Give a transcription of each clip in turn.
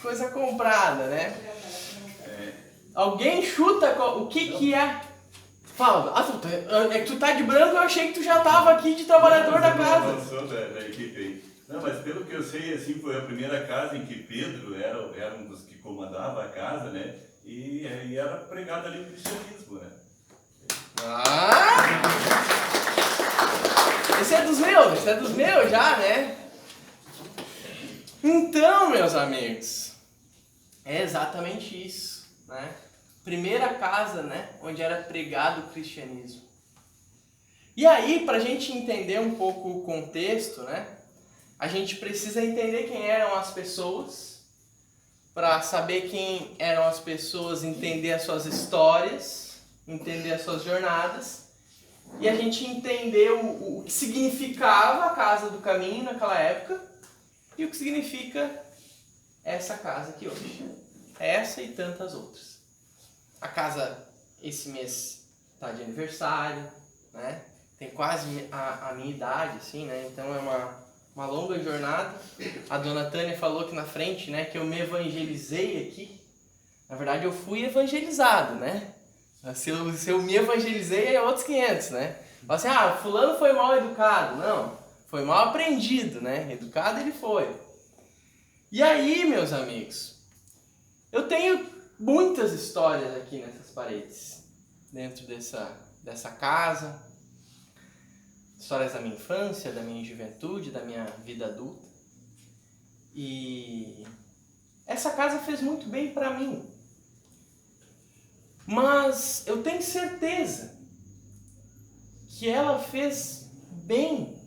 coisa comprada, né? Alguém chuta o que é? Fala, é que tu tá de branco, eu achei que tu já tava aqui de trabalhador da casa. Não, da equipe aí. Não, mas pelo que eu sei, assim, foi a primeira casa em que Pedro era um dos que comandava a casa, né? E era pregado ali o cristianismo, né? Ah! Esse é dos meus já, né? Então, meus amigos, é exatamente isso, né? Primeira casa, né, onde era pregado o cristianismo. E aí, para a gente entender um pouco o contexto, né, a gente precisa entender quem eram as pessoas, para saber quem eram as pessoas, entender as suas histórias, entender as suas jornadas, e a gente entender o que significava a Casa do Caminho naquela época e o que significa essa casa aqui hoje. Essa e tantas outras. A casa, esse mês, está de aniversário, né? Tem quase a minha idade, assim, né? Então é uma longa jornada. A dona Tânia falou aqui na frente, né, que eu me evangelizei aqui. Na verdade, eu fui evangelizado, né? Se eu me evangelizei, é outros 500, né? Fala assim, fulano foi mal educado. Não, foi mal aprendido, né? Educado ele foi. E aí, meus amigos, eu tenho muitas histórias aqui nessas paredes, dentro dessa casa, histórias da minha infância, da minha juventude, da minha vida adulta. E essa casa fez muito bem para mim. Mas eu tenho certeza que ela fez bem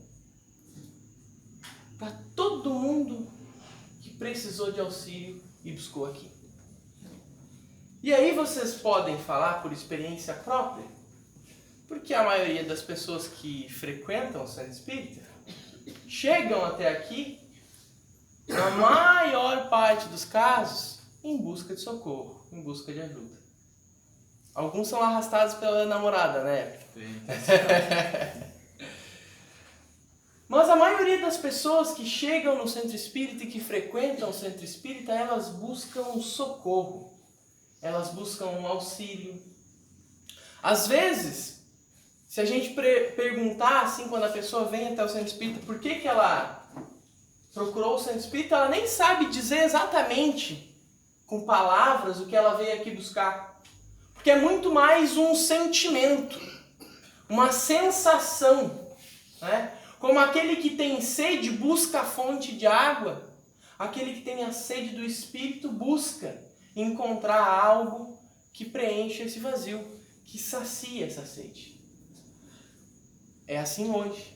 para todo mundo que precisou de auxílio e buscou aqui. E aí vocês podem falar por experiência própria, porque a maioria das pessoas que frequentam o Centro Espírita chegam até aqui, na maior parte dos casos, em busca de socorro, em busca de ajuda. Alguns são arrastados pela namorada, né? Mas a maioria das pessoas que chegam no Centro Espírita e que frequentam o Centro Espírita, elas buscam socorro. Elas buscam um auxílio. Às vezes, se a gente perguntar assim, quando a pessoa vem até o Centro Espírita, por que ela procurou o Centro Espírita, ela nem sabe dizer exatamente, com palavras, o que ela veio aqui buscar. Porque é muito mais um sentimento, uma sensação, né? Como aquele que tem sede busca a fonte de água, aquele que tem a sede do Espírito busca encontrar algo que preenche esse vazio, que sacia essa sede. É assim hoje.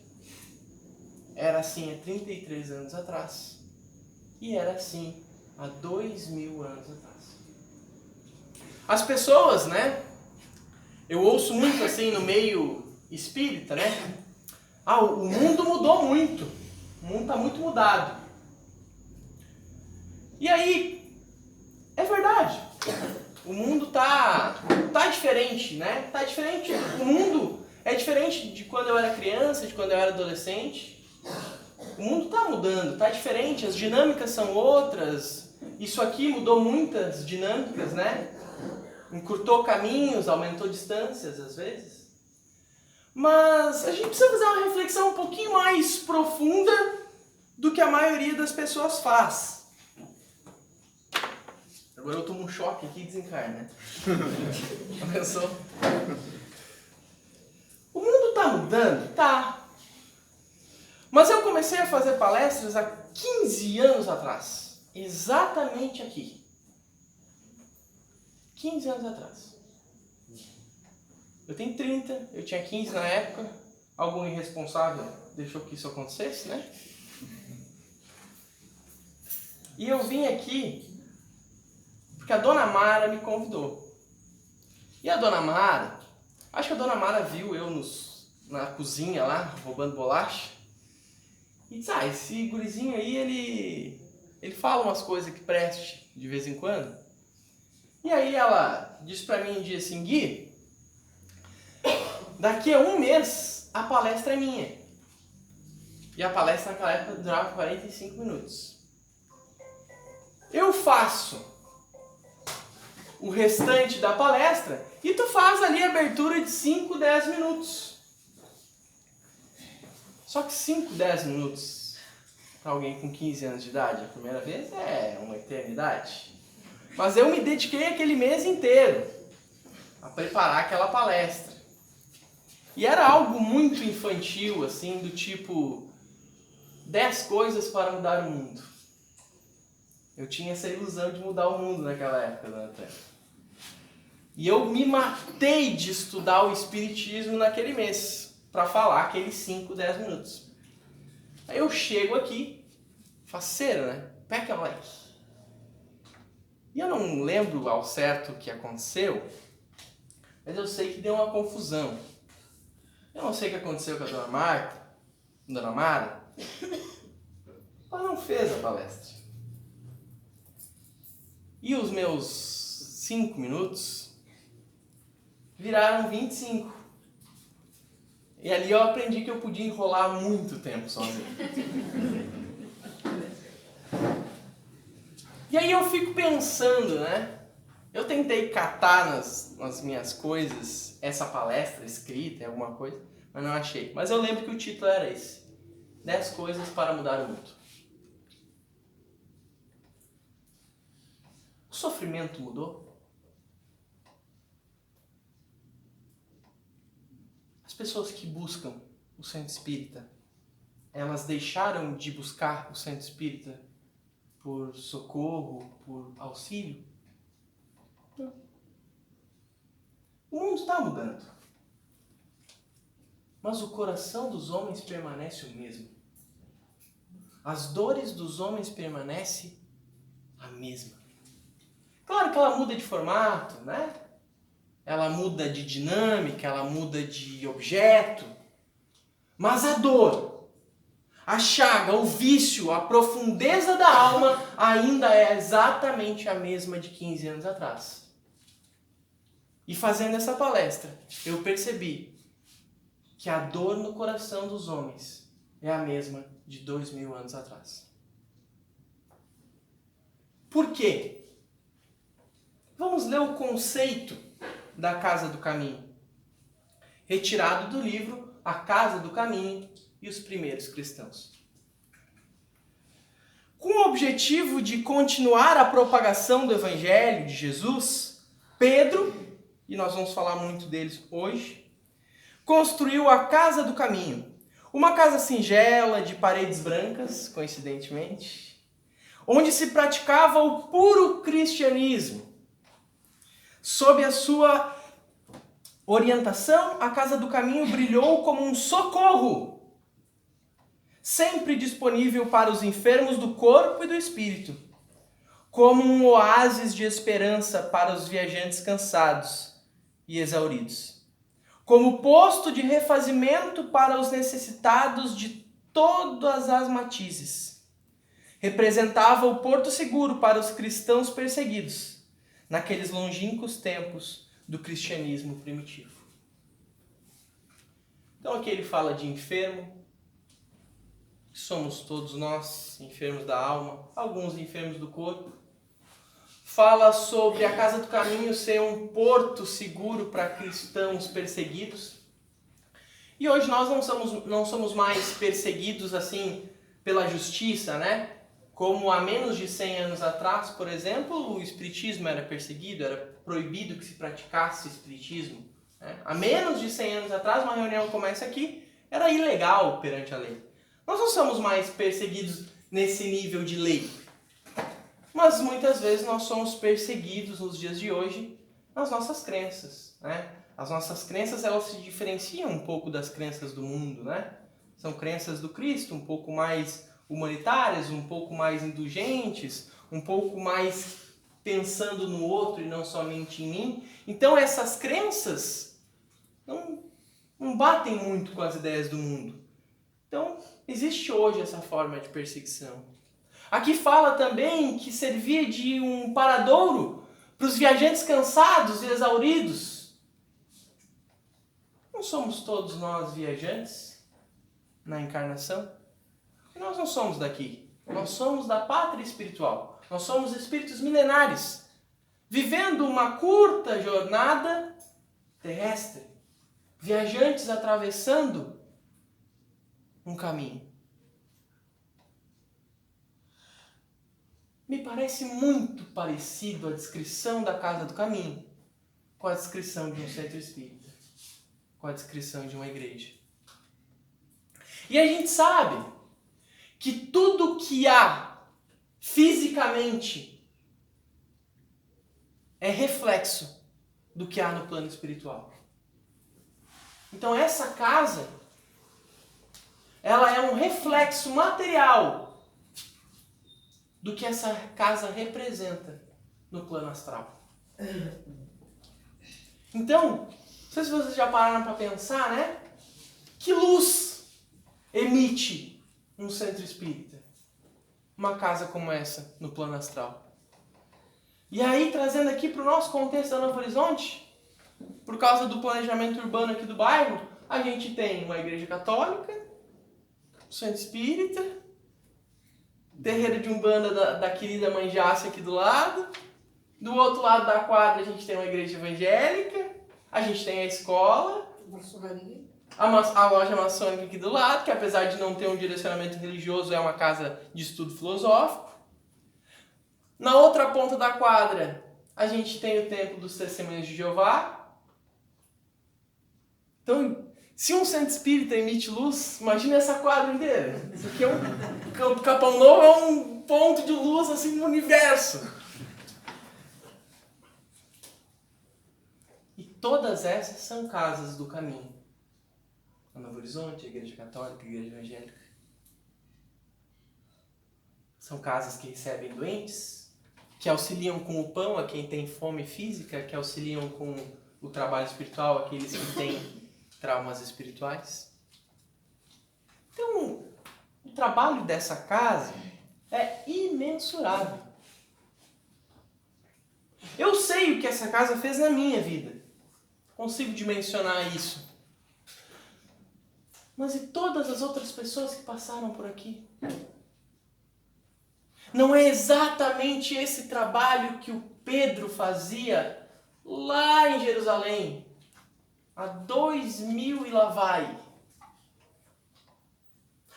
Era assim há 33 anos atrás. E era assim há 2000 anos atrás. As pessoas, né? Eu ouço muito assim no meio espírita, né? O mundo mudou muito. O mundo está muito mudado. E aí, é verdade. O mundo tá diferente, né? Tá diferente. O mundo é diferente de quando eu era criança, de quando eu era adolescente. O mundo tá mudando, tá diferente. As dinâmicas são outras. Isso aqui mudou muitas dinâmicas, né? Encurtou caminhos, aumentou distâncias às vezes. Mas a gente precisa fazer uma reflexão um pouquinho mais profunda do que a maioria das pessoas faz. Agora eu tomo um choque aqui e desencarno, né? Pensou? O mundo tá mudando? Tá. Mas eu comecei a fazer palestras há 15 anos atrás. Exatamente aqui. 15 anos atrás. Eu tenho 30, eu tinha 15 na época. Algum irresponsável deixou que isso acontecesse, né? E eu vim aqui porque a Dona Mara me convidou. E a Dona Mara, acho que a Dona Mara viu eu na cozinha lá, roubando bolacha. E disse, esse gurizinho aí, ele fala umas coisas que preste de vez em quando. E aí ela disse pra mim um dia assim, Gui, daqui a um mês a palestra é minha. E a palestra naquela época durava 45 minutos. eu faço o restante da palestra e tu faz ali a abertura de 5, 10 minutos. Só que 5, 10 minutos para alguém com 15 anos de idade, a primeira vez, é uma eternidade. Mas eu me dediquei aquele mês inteiro a preparar aquela palestra. E era algo muito infantil, assim, do tipo 10 coisas para mudar o mundo. Eu tinha essa ilusão de mudar o mundo naquela época, dona Tânia. E eu me matei de estudar o Espiritismo naquele mês, para falar aqueles 5, 10 minutos. Aí eu chego aqui, faceiro, né? Peca like. E eu não lembro ao certo o que aconteceu, mas eu sei que deu uma confusão. Eu não sei o que aconteceu com a dona Marta, dona Mara. Ela não fez a palestra. E os meus 5 minutos viraram 25. E ali eu aprendi que eu podia enrolar muito tempo sozinho. E aí eu fico pensando, né? Eu tentei catar nas minhas coisas essa palestra escrita, alguma coisa, mas não achei. Mas eu lembro que o título era esse: 10 coisas para mudar o mundo. O sofrimento mudou? As pessoas que buscam o centro espírita, elas deixaram de buscar o centro espírita por socorro, por auxílio? Não. O mundo está mudando. Mas o coração dos homens permanece o mesmo. As dores dos homens permanecem a mesma. Claro que ela muda de formato, né? Ela muda de dinâmica, ela muda de objeto. Mas a dor, a chaga, o vício, a profundeza da alma ainda é exatamente a mesma de 15 anos atrás. E fazendo essa palestra, eu percebi que a dor no coração dos homens é a mesma de 2000 anos atrás. Por quê? Vamos ler o conceito da Casa do Caminho, retirado do livro A Casa do Caminho e os Primeiros Cristãos. Com o objetivo de continuar a propagação do Evangelho de Jesus, Pedro, e nós vamos falar muito deles hoje, construiu a Casa do Caminho, uma casa singela de paredes brancas, coincidentemente, onde se praticava o puro cristianismo. Sob a sua orientação, a Casa do Caminho brilhou como um socorro, sempre disponível para os enfermos do corpo e do espírito, como um oásis de esperança para os viajantes cansados e exauridos, como posto de refazimento para os necessitados de todas as matizes. Representava o porto seguro para os cristãos perseguidos, naqueles longínquos tempos do cristianismo primitivo. Então aqui ele fala de enfermo, somos todos nós, enfermos da alma, alguns enfermos do corpo. Fala sobre a Casa do Caminho ser um porto seguro para cristãos perseguidos. E hoje nós não somos mais perseguidos assim pela justiça, né? Como há menos de 100 anos atrás, por exemplo, o espiritismo era perseguido, era proibido que se praticasse espiritismo. Né? Há menos de 100 anos atrás, uma reunião como essa aqui era ilegal perante a lei. Nós não somos mais perseguidos nesse nível de lei. Mas muitas vezes nós somos perseguidos nos dias de hoje nas nossas crenças. Né? As nossas crenças, elas se diferenciam um pouco das crenças do mundo. Né? São crenças do Cristo, um pouco mais humanitárias, um pouco mais indulgentes, um pouco mais pensando no outro e não somente em mim. Então essas crenças não batem muito com as ideias do mundo. Então existe hoje essa forma de perseguição. Aqui fala também que servia de um paradouro para os viajantes cansados e exauridos. Não somos todos nós viajantes na encarnação? Nós não somos daqui. Nós somos da pátria espiritual. Nós somos espíritos milenares, vivendo uma curta jornada terrestre. Viajantes atravessando um caminho. Me parece muito parecido a descrição da Casa do Caminho com a descrição de um centro espírita, com a descrição de uma igreja. E a gente sabe que tudo que há fisicamente é reflexo do que há no plano espiritual. Então essa casa, ela é um reflexo material do que essa casa representa no plano astral. Então, não sei se vocês já pararam para pensar, né? Que luz emite um centro espírita? Uma casa como essa no plano astral. E aí, trazendo aqui para o nosso contexto da Novo Horizonte, por causa do planejamento urbano aqui do bairro, a gente tem uma igreja católica, um centro espírita, terreiro de Umbanda da querida Mãe Jácia aqui do lado. Do outro lado da quadra a gente tem uma igreja evangélica. A gente tem a escola. A loja maçônica aqui do lado, que apesar de não ter um direcionamento religioso, é uma casa de estudo filosófico. Na outra ponta da quadra a gente tem o templo dos Testemunhos de Jeová. Então, se um centro espírita emite luz, imagina essa quadra inteira. Isso aqui o Capão Novo é um ponto de luz assim no universo. E todas essas são casas do caminho. A Novo Horizonte, a Igreja Católica, a Igreja Evangélica. São casas que recebem doentes, que auxiliam com o pão a quem tem fome física, que auxiliam com o trabalho espiritual aqueles que têm traumas espirituais. Então, o trabalho dessa casa é imensurável. Eu sei o que essa casa fez na minha vida. Consigo dimensionar isso. Mas e todas as outras pessoas que passaram por aqui? Não é exatamente esse trabalho que o Pedro fazia lá em Jerusalém, há 2000 e lá vai.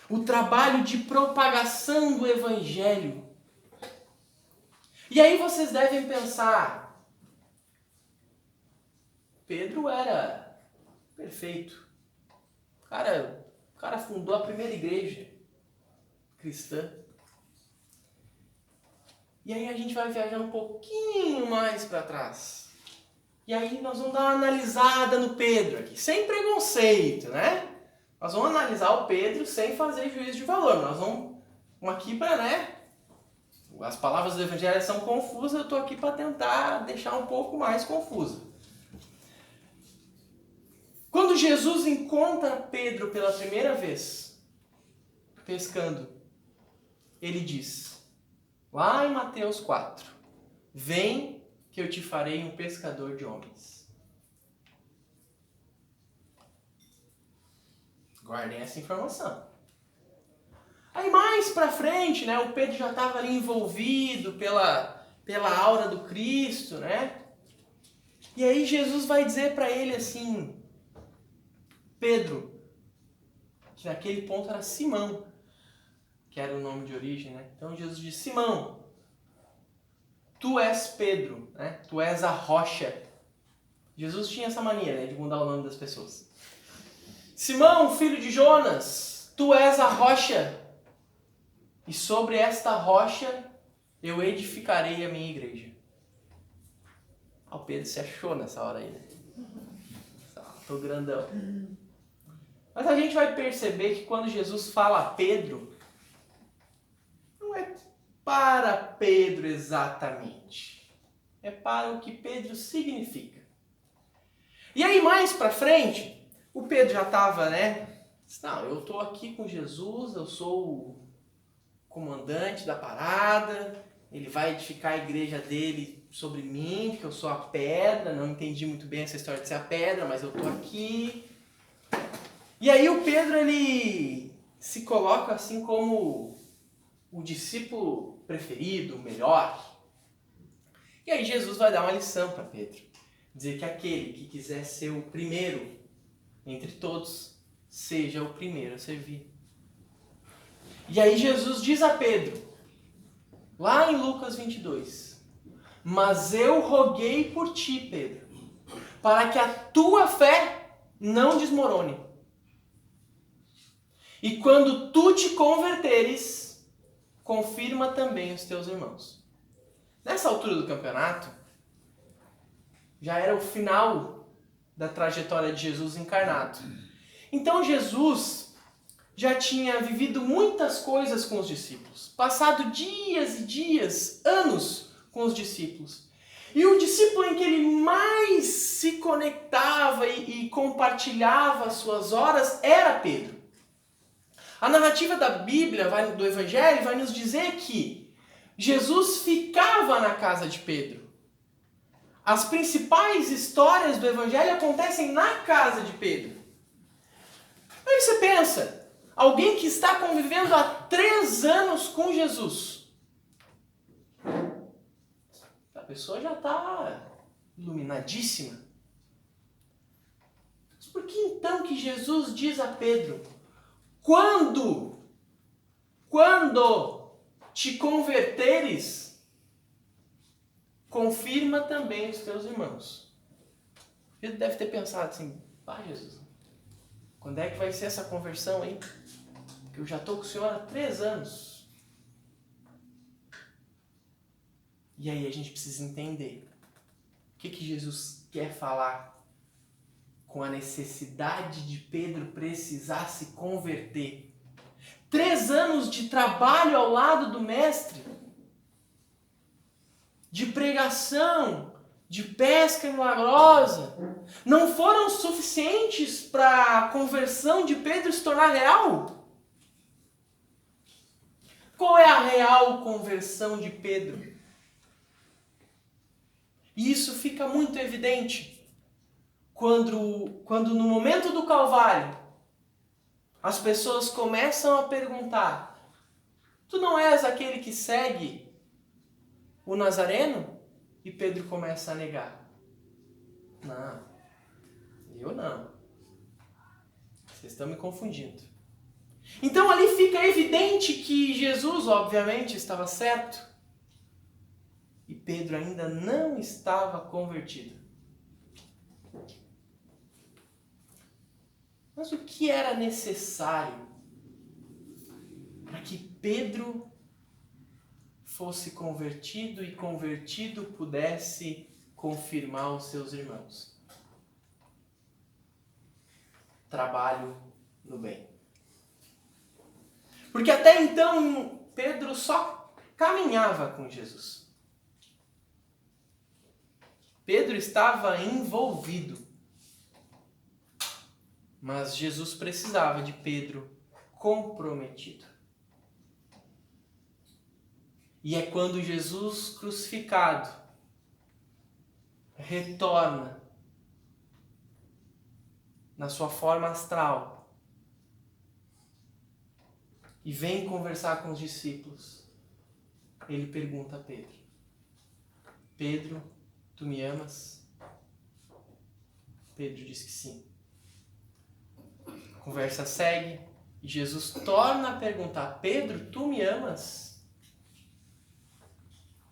O trabalho de propagação do Evangelho. E aí vocês devem pensar, Pedro era perfeito. O cara fundou a primeira igreja cristã. E aí a gente vai viajar um pouquinho mais para trás. E aí nós vamos dar uma analisada no Pedro aqui, sem preconceito, né? Nós vamos analisar o Pedro sem fazer juízo de valor. Nós vamos aqui para, né? As palavras do Evangelho são confusas, eu estou aqui para tentar deixar um pouco mais confusa. Quando Jesus encontra Pedro pela primeira vez, pescando, ele diz, lá em Mateus 4, vem que eu te farei um pescador de homens. Guardem essa informação. Aí mais pra frente, né, o Pedro já estava ali envolvido pela aura do Cristo, né? E aí Jesus vai dizer para ele assim, Pedro, que naquele ponto era Simão, que era o nome de origem, né? Então Jesus diz, Simão, tu és Pedro, né? Tu és a rocha. Jesus tinha essa mania, né, de mudar o nome das pessoas. Simão, filho de Jonas, tu és a rocha, e sobre esta rocha eu edificarei a minha igreja. O Pedro se achou nessa hora aí, né? Tô grandão. Mas a gente vai perceber que quando Jesus fala a Pedro, não é para Pedro exatamente. É para o que Pedro significa. E aí mais pra frente, o Pedro já estava, né? Não, eu estou aqui com Jesus, eu sou o comandante da parada, ele vai edificar a igreja dele sobre mim, porque eu sou a pedra, não entendi muito bem essa história de ser a pedra, mas eu estou aqui. E aí o Pedro, ele se coloca assim como o discípulo preferido, o melhor. E aí Jesus vai dar uma lição para Pedro. Dizer que aquele que quiser ser o primeiro entre todos, seja o primeiro a servir. E aí Jesus diz a Pedro, lá em Lucas 22, mas eu roguei por ti, Pedro, para que a tua fé não desmorone. E quando tu te converteres, confirma também os teus irmãos. Nessa altura do campeonato, já era o final da trajetória de Jesus encarnado. Então Jesus já tinha vivido muitas coisas com os discípulos, passado dias e dias, anos com os discípulos. E o discípulo em que ele mais se conectava e compartilhava as suas horas era Pedro. A narrativa da Bíblia, do Evangelho, vai nos dizer que Jesus ficava na casa de Pedro. As principais histórias do Evangelho acontecem na casa de Pedro. Aí você pensa, alguém que está convivendo há 3 anos com Jesus. A pessoa já está iluminadíssima. Mas por que então que Jesus diz a Pedro, quando te converteres, confirma também os teus irmãos? Pedro deve ter pensado assim, Jesus, quando é que vai ser essa conversão, hein? Porque eu já estou com o Senhor há 3 anos. E aí a gente precisa entender o que Jesus quer falar com a necessidade de Pedro precisar se converter. 3 anos de trabalho ao lado do Mestre, de pregação, de pesca milagrosa, não foram suficientes para a conversão de Pedro se tornar real? Qual é a real conversão de Pedro? E isso fica muito evidente quando no momento do Calvário as pessoas começam a perguntar, tu não és aquele que segue o Nazareno? E Pedro começa a negar. Não, eu não. Vocês estão me confundindo. Então ali fica evidente que Jesus, obviamente, estava certo. E Pedro ainda não estava convertido. Mas o que era necessário para que Pedro fosse convertido e convertido pudesse confirmar os seus irmãos? Trabalho no bem. Porque até então Pedro só caminhava com Jesus. Pedro estava envolvido. Mas Jesus precisava de Pedro comprometido. E é quando Jesus crucificado retorna na sua forma astral e vem conversar com os discípulos. Ele pergunta a Pedro: Pedro, tu me amas? Pedro diz que sim. A conversa segue e Jesus torna a perguntar: Pedro, tu me amas?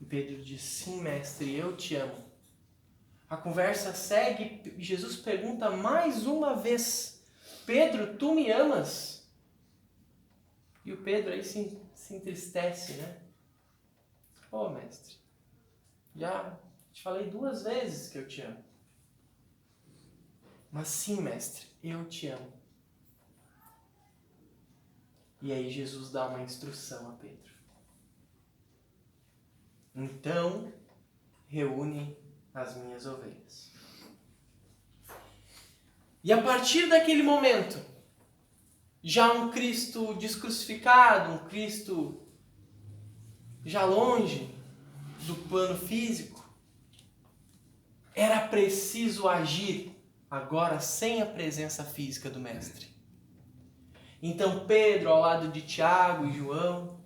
E Pedro diz: sim, mestre, eu te amo. A conversa segue e Jesus pergunta mais uma vez: Pedro, tu me amas? E o Pedro aí se entristece, né? Mestre, já te falei 2 vezes que eu te amo. Mas sim, mestre, eu te amo. E aí Jesus dá uma instrução a Pedro. Então, reúne as minhas ovelhas. E a partir daquele momento, já um Cristo descrucificado, um Cristo já longe do plano físico, era preciso agir agora sem a presença física do Mestre. Então Pedro, ao lado de Tiago e João,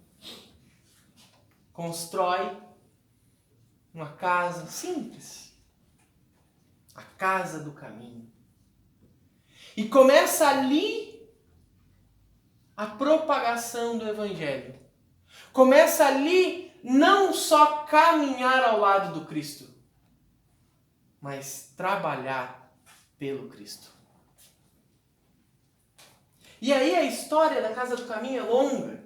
constrói uma casa simples, a casa do caminho. E começa ali a propagação do Evangelho. Começa ali não só caminhar ao lado do Cristo, mas trabalhar pelo Cristo. E aí a história da Casa do Caminho é longa.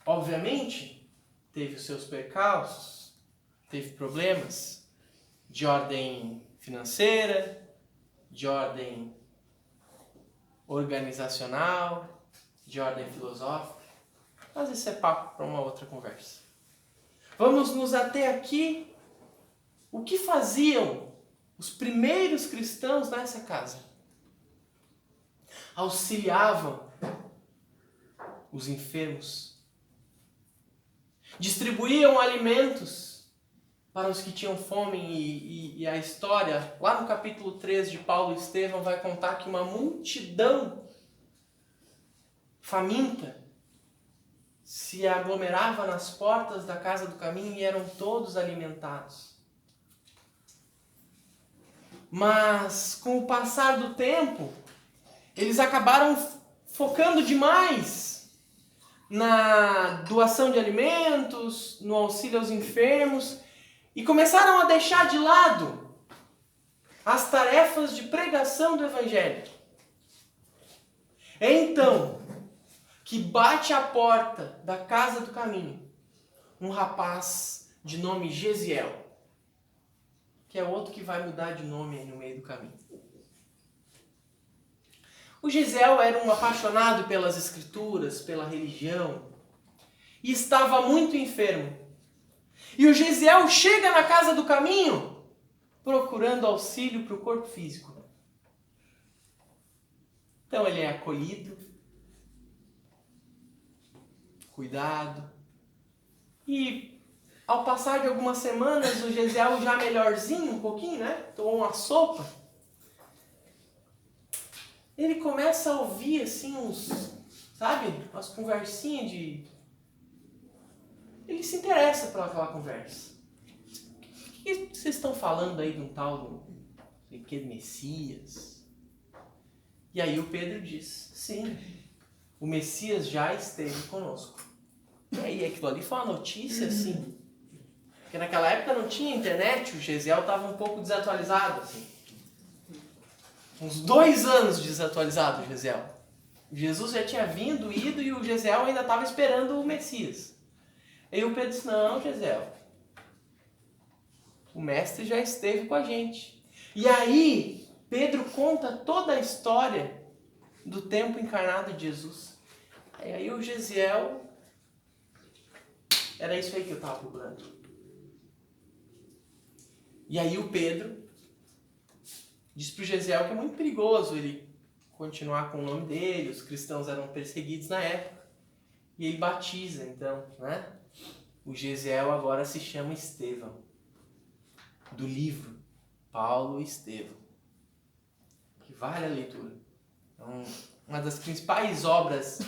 Obviamente, teve os seus percalços, teve problemas de ordem financeira, de ordem organizacional, de ordem filosófica. Mas isso é papo para uma outra conversa. Vamos nos ater aqui. O que faziam os primeiros cristãos nessa casa? Auxiliavam os enfermos. Distribuíam alimentos para os que tinham fome. E a história, lá no capítulo 3 de Paulo e Estevão, vai contar que uma multidão faminta se aglomerava nas portas da Casa do Caminho e eram todos alimentados. Mas, com o passar do tempo, eles acabaram focando demais na doação de alimentos, no auxílio aos enfermos, e começaram a deixar de lado as tarefas de pregação do Evangelho. É então que bate à porta da Casa do Caminho um rapaz de nome Gesiel, que é outro que vai mudar de nome aí no meio do caminho. O Gesiel era um apaixonado pelas escrituras, pela religião, e estava muito enfermo. E o Gesiel chega na Casa do Caminho procurando auxílio para o corpo físico. Então ele é acolhido, cuidado, e ao passar de algumas semanas, o Gesiel já melhorzinho um pouquinho, né? Tomou uma sopa. Ele começa a ouvir assim umas conversinhas de... Ele se interessa por aquela conversa. O que vocês estão falando aí de um tal de Messias? E aí o Pedro diz, sim, o Messias já esteve conosco. E aí aquilo ali foi uma notícia assim. Porque naquela época não tinha internet, o Gesiel estava um pouco desatualizado, assim. Uns 2 anos desatualizado o Gesiel. Jesus já tinha ido e o Gesiel ainda estava esperando o Messias. Aí o Pedro disse, não, Gesiel, o mestre já esteve com a gente. E aí Pedro conta toda a história do tempo encarnado de Jesus. Aí o Gesiel, era isso aí que eu estava procurando. E aí o Pedro diz para o Gesiel que é muito perigoso ele continuar com o nome dele, os cristãos eram perseguidos na época, e ele batiza então, né? O Gesiel agora se chama Estevão, do livro Paulo e Estevão, que vale a leitura. Então, uma das principais obras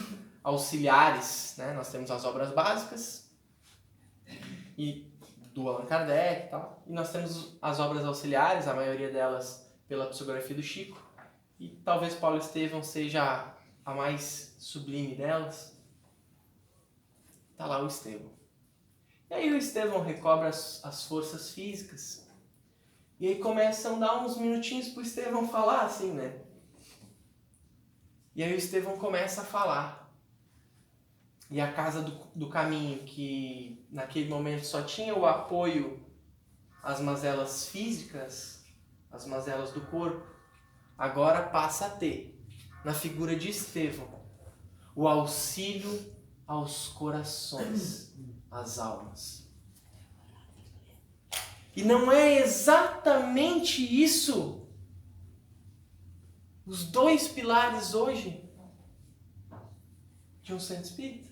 auxiliares, né? Nós temos as obras básicas, e do Allan Kardec e tal, e nós temos as obras auxiliares, a maioria delas pela psicografia do Chico, e talvez Paulo e Estevão seja a mais sublime delas. Está lá o Estevão. E aí o Estevão recobra as forças físicas, e aí começam a dar uns minutinhos para o Estevão falar assim, né? E aí o Estevão começa a falar. E a Casa do Caminho, que naquele momento só tinha o apoio às mazelas físicas, às mazelas do corpo, agora passa a ter, na figura de Estevão, o auxílio aos corações, às almas. E não é exatamente isso os 2 pilares hoje de um centro espírita?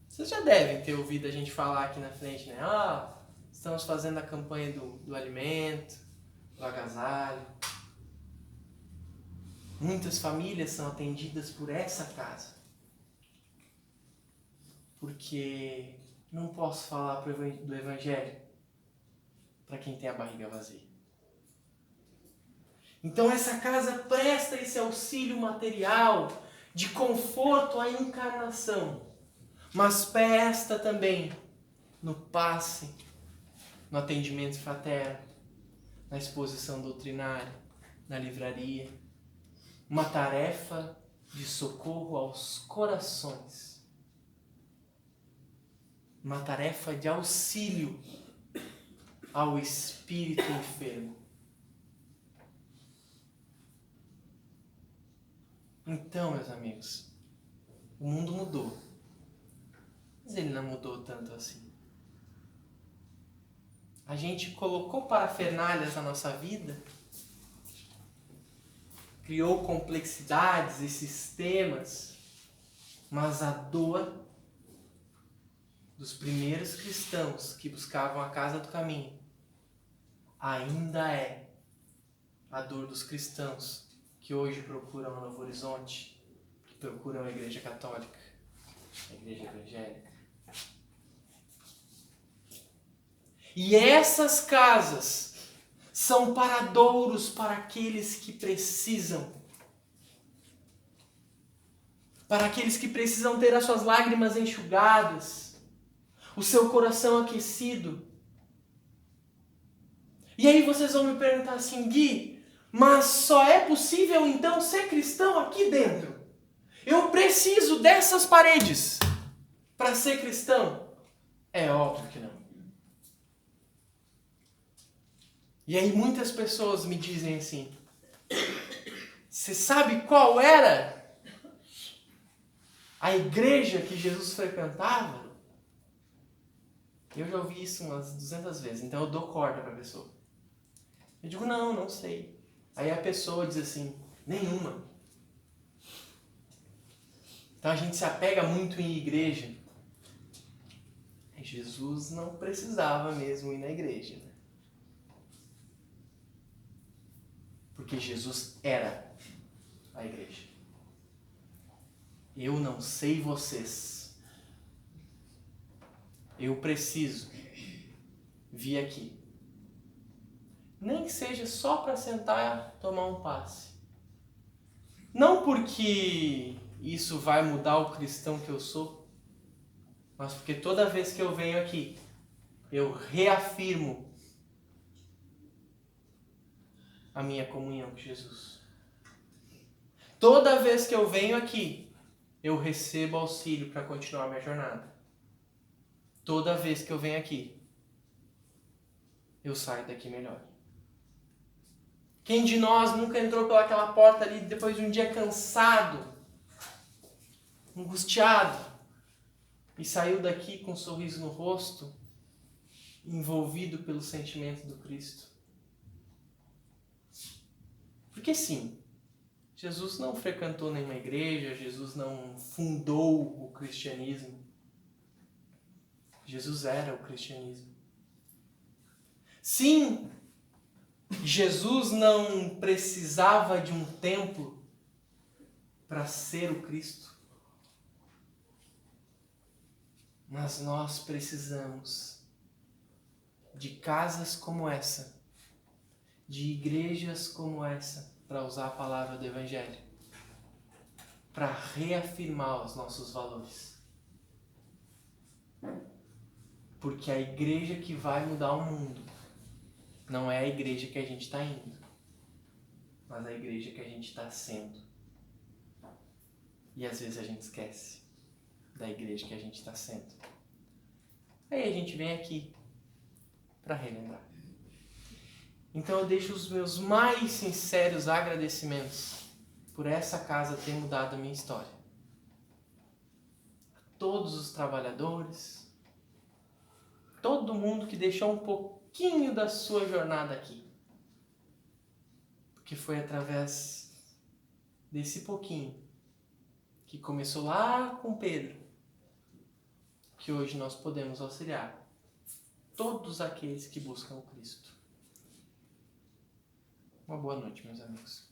Vocês já devem ter ouvido a gente falar aqui na frente, né? Estamos fazendo a campanha do alimento, do agasalho. Muitas famílias são atendidas por essa casa. Porque não posso falar do Evangelho para quem tem a barriga vazia. Então essa casa presta esse auxílio material de conforto à encarnação, mas presta também no passe, no atendimento fraterno, na exposição doutrinária, na livraria, uma tarefa de socorro aos corações, uma tarefa de auxílio ao espírito enfermo. Então, meus amigos, o mundo mudou, mas ele não mudou tanto assim. A gente colocou parafernálias na nossa vida, criou complexidades e sistemas, mas a dor dos primeiros cristãos que buscavam a casa do caminho ainda é a dor dos cristãos que hoje procuram a Novo Horizonte, que procuram a Igreja Católica, a Igreja Evangélica. E essas casas são paradouros para aqueles que precisam. Para aqueles que precisam ter as suas lágrimas enxugadas, o seu coração aquecido. E aí vocês vão me perguntar assim, Gui, mas só é possível então ser cristão aqui dentro? Eu preciso dessas paredes para ser cristão? É óbvio que não. E aí muitas pessoas me dizem assim, você sabe qual era a igreja que Jesus frequentava? Eu já ouvi isso umas 200 vezes, então eu dou corda para a pessoa. Eu digo, não sei. Aí a pessoa diz assim, nenhuma. Então a gente se apega muito em igreja. Jesus não precisava mesmo ir na igreja, né? Porque Jesus era a igreja. Eu não sei vocês. Eu preciso vir aqui. Nem que seja só para sentar e tomar um passe. Não porque isso vai mudar o cristão que eu sou, mas porque toda vez que eu venho aqui, eu reafirmo a minha comunhão com Jesus. Toda vez que eu venho aqui, eu recebo auxílio para continuar a minha jornada. Toda vez que eu venho aqui, eu saio daqui melhor. Quem de nós nunca entrou pelaquela porta ali depois de um dia cansado, angustiado, e saiu daqui com um sorriso no rosto, envolvido pelo sentimento do Cristo? Porque sim, Jesus não frequentou nenhuma igreja, Jesus não fundou o cristianismo. Jesus era o cristianismo. Sim, Jesus não precisava de um templo para ser o Cristo. Mas nós precisamos de casas como essa, de igrejas como essa, para usar a palavra do Evangelho, para reafirmar os nossos valores. Porque a igreja que vai mudar o mundo não é a igreja que a gente está indo, mas a igreja que a gente está sendo. E às vezes a gente esquece da igreja que a gente está sendo. Aí a gente vem aqui para relembrar. Então eu deixo os meus mais sinceros agradecimentos por essa casa ter mudado a minha história. A todos os trabalhadores, todo mundo que deixou um pouquinho da sua jornada aqui. Porque foi através desse pouquinho que começou lá com Pedro, que hoje nós podemos auxiliar todos aqueles que buscam o Cristo. Uma boa noite, meus amigos.